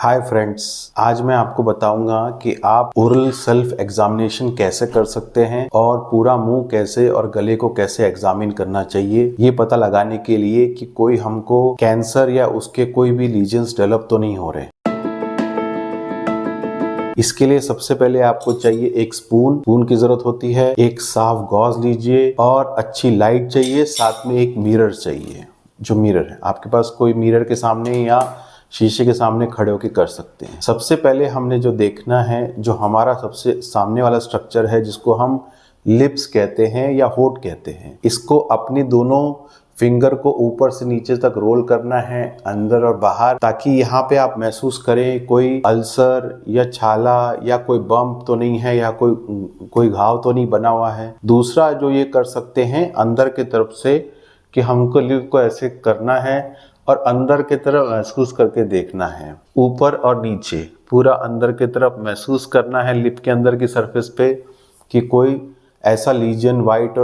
Hi friends, आज मैं आपको बताऊंगा कि आप ओरल सेल्फ एग्जामिनेशन कैसे कर सकते हैं और पूरा मुंह कैसे और गले को कैसे एग्जामिन करना चाहिए, ये पता लगाने के लिए कि कोई हमको कैंसर या उसके कोई भी लीजन्स डेवलप तो नहीं हो रहे। इसके लिए सबसे पहले आपको चाहिए एक स्पून की जरूरत होती है, एक साफ गॉज लीजिए और अच्छी लाइट चाहिए, साथ में एक मिरर चाहिए। जो मिरर है आपके पास, कोई मिरर के सामने या शीशे के सामने खड़े होकर कर सकते हैं। सबसे पहले हमने जो देखना है, जो हमारा सबसे सामने वाला स्ट्रक्चर है जिसको हम लिप्स कहते हैं या होठ कहते हैं, इसको अपनी दोनों फिंगर को ऊपर से नीचे तक रोल करना है, अंदर और बाहर, ताकि यहाँ पे आप महसूस करें कोई अल्सर या छाला या कोई बम्प तो नहीं है या कोई घाव तो नहीं बना हुआ है। दूसरा जो ये कर सकते हैं अंदर की तरफ से, कि हमको लिप को ऐसे करना है और अंदर की तरफ महसूस करके देखना है, ऊपर और नीचे पूरा अंदर की तरफ महसूस करना है लिप के अंदर की सरफेस पे, कि कोई ऐसा लीजन वाइट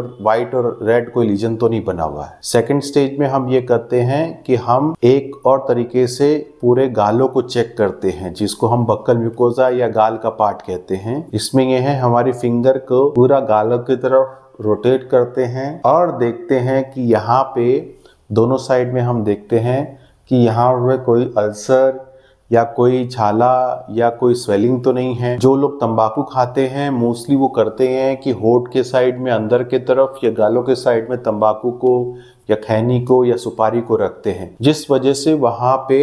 और रेड कोई लीजन तो नहीं बना हुआ है। सेकंड स्टेज में हम ये करते हैं कि हम एक और तरीके से पूरे गालों को चेक करते हैं, जिसको हम बक्कल म्यूकोजा या गाल का पार्ट कहते हैं। इसमें यह है, हमारी फिंगर को पूरा गालों की तरफ रोटेट करते हैं और देखते हैं कि यहाँ पे दोनों साइड में हम देखते हैं कि यहाँ पे कोई अल्सर या कोई छाला या कोई स्वेलिंग तो नहीं है। जो लोग तंबाकू खाते हैं मोस्टली वो करते हैं कि होठ के साइड में अंदर के तरफ या गालों के साइड में तंबाकू को या खैनी को या सुपारी को रखते हैं, जिस वजह से वहाँ पे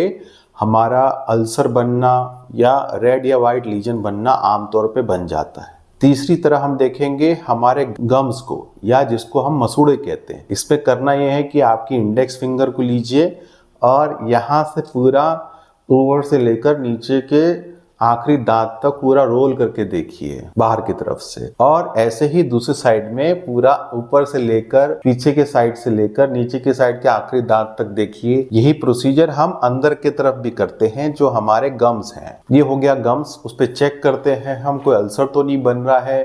हमारा अल्सर बनना या रेड या वाइट लीजन बनना आमतौर पे बन जाता है। तीसरी तरह हम देखेंगे हमारे गम्स को, या जिसको हम मसूड़े कहते हैं। इस पे करना यह है कि आपकी इंडेक्स फिंगर को लीजिए और यहाँ से पूरा ऊपर से लेकर नीचे के आखिरी दांत तक पूरा रोल करके देखिए बाहर की तरफ से, और ऐसे ही दूसरी साइड में पूरा ऊपर से लेकर पीछे के साइड से लेकर नीचे के साइड के आखिरी दांत तक देखिए। यही प्रोसीजर हम अंदर की तरफ भी करते हैं, जो हमारे गम्स हैं। ये हो गया गम्स। उस पर चेक करते हैं हम कोई अल्सर तो नहीं बन रहा है,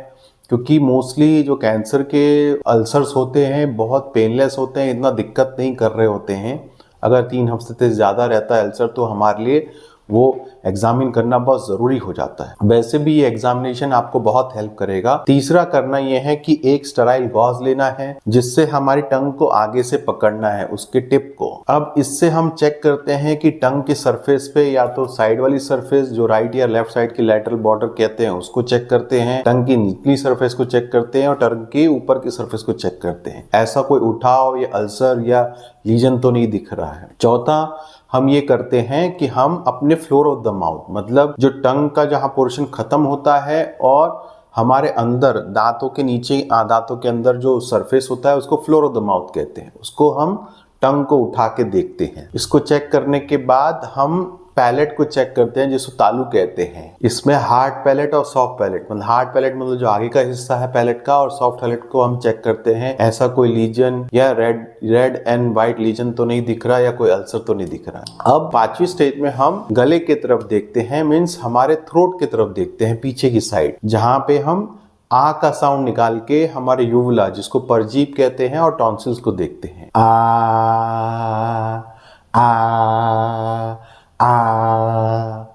क्योंकि मोस्टली जो कैंसर के अल्सर्स होते हैं बहुत पेनलेस होते हैं, इतना दिक्कत नहीं कर रहे होते हैं। अगर 3 हफ्ते से ज़्यादा रहता है अल्सर तो हमारे लिए वो एग्जामिन करना बहुत ज़रूरी हो जाता है। वैसे भी ये एग्जामिनेशन आपको बहुत हेल्प करेगा। तीसरा करना ये है कि एक स्टेराइल गॉज लेना है, जिससे हमारी टंग को आगे से पकड़ना है, उसके टिप को। अब इससे हम चेक करते हैं कि टंग की सरफेस पे या तो साइड वाली सरफेस, जो राइट या लेफ्ट साइड की लैटरल बॉर्डर कहते हैं, उसको चेक करते हैं, टंग की निचली सरफेस को चेक करते हैं और टंग की ऊपर की सरफेस को चेक करते हैं। ऐसा कोई उठाव या अल्सर या लीजन तो नहीं दिख रहा है। चौथा हम ये करते हैं कि हम अपने फ्लोर ऑफ द माउथ, मतलब जो टंग का जहाँ पोर्शन खत्म होता है और हमारे अंदर दांतों के नीचे दांतों के अंदर जो सरफेस होता है, उसको फ्लोर ऑफ द माउथ कहते हैं। उसको हम टंग को उठा के देखते हैं। इसको चेक करने के बाद हम पैलेट को चेक करते हैं, जिसको तालू कहते हैं। इसमें हार्ड पैलेट और सॉफ्ट पैलेट, मतलब हार्ड पैलेट मतलब जो आगे का हिस्सा है पैलेट का, और सॉफ्ट पैलेट को हम चेक करते हैं ऐसा कोई लीजन या रेड एंड व्हाइट लीजन तो नहीं दिख रहा या कोई अल्सर तो नहीं दिख रहा। अब 5वीं स्टेज में हम गले की तरफ देखते हैं, मीन्स हमारे थ्रोट की तरफ देखते हैं, पीछे की साइड, जहां पे हम आ का साउंड निकाल के हमारे यूवुला, जिसको परजीव कहते हैं, और टॉन्सिल्स को देखते हैं।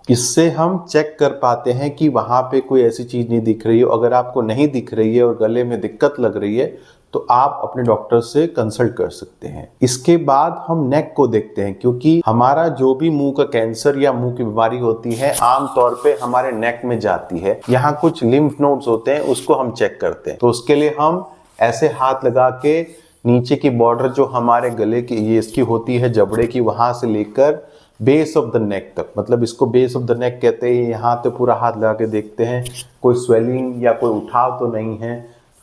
इससे हम चेक कर पाते हैं कि वहां पे कोई ऐसी चीज नहीं दिख रही है। अगर आपको नहीं दिख रही है और गले में दिक्कत लग रही है तो आप अपने डॉक्टर से कंसल्ट कर सकते हैं। इसके बाद हम नेक को देखते हैं, क्योंकि हमारा जो भी मुंह का कैंसर या मुंह की बीमारी होती है आमतौर पे हमारे नेक में जाती है। यहाँ कुछ लिम्फ नोड्स होते हैं, उसको हम चेक करते हैं। तो उसके लिए हम ऐसे हाथ लगा के नीचे की बॉर्डर जो हमारे गले की ये इसकी होती है जबड़े की, वहां से लेकर बेस ऑफ द नेक तक, मतलब इसको बेस ऑफ द नेक कहते हैं, यहाँ पे पूरा हाथ लगा के देखते हैं कोई स्वेलिंग या कोई उठाव तो नहीं है।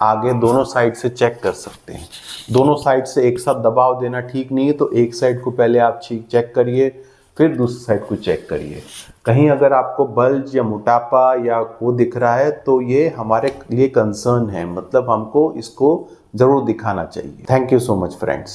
आगे दोनों साइड से चेक कर सकते हैं। दोनों साइड से एक साथ दबाव देना ठीक नहीं है, तो एक साइड को पहले आप चेक करिए, फिर दूसरी साइड को चेक करिए। कहीं अगर आपको बल्ज या मोटापा या वो दिख रहा है तो ये हमारे लिए कंसर्न है, मतलब हमको इसको जरूर दिखाना चाहिए। Thank you so much friends.